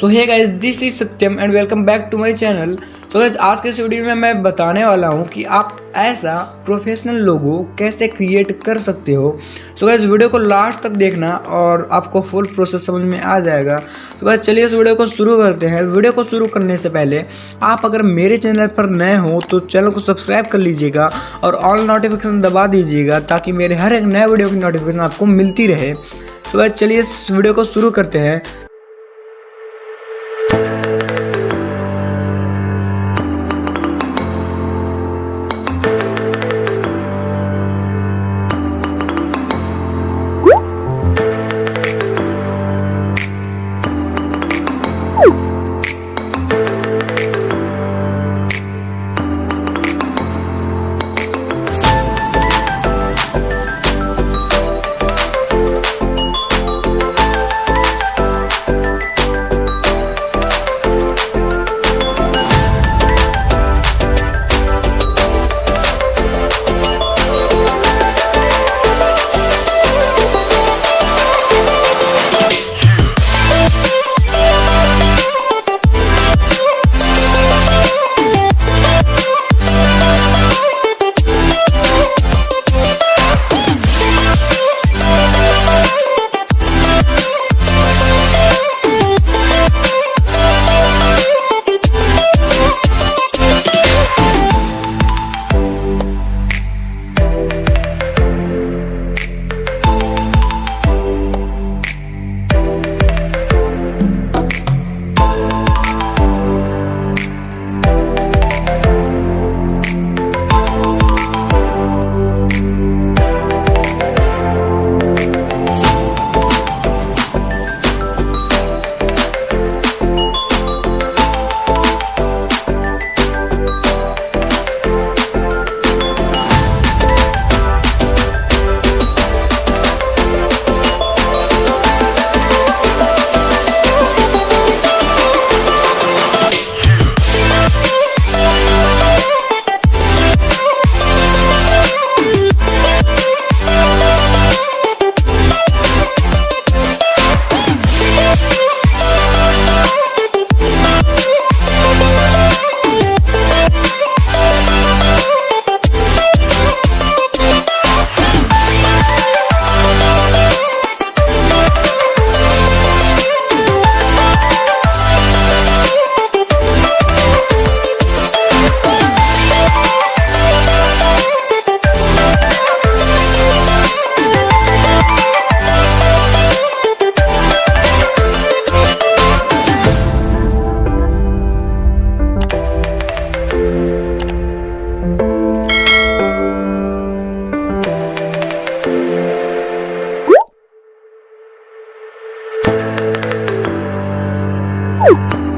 So hey guys, this is Satyam and welcome back to my channel. So guys, आज के इस video में मैं बताने वाला हूं कि आप ऐसा प्रोफेशनल लोगो कैसे क्रिएट कर सकते हो। सो गाइस, वीडियो को लास्ट तक देखना और आपको फुल प्रोसेस समझ में आ जाएगा। तो गाइस, चलिए इस वीडियो को शुरू करते हैं। वीडियो को शुरू करने से पहले आप अगर मेरे चैनल पर नए हो तो चैनल को सब्सक्राइब कर लीजिएगा और ऑल नोटिफिकेशन दबा दीजिएगा ताकि मेरे हर एक नए वीडियो की नोटिफिकेशन आपको मिलती रहे। तो गाइस, चलिए इस वीडियो को शुरू करते हैं। you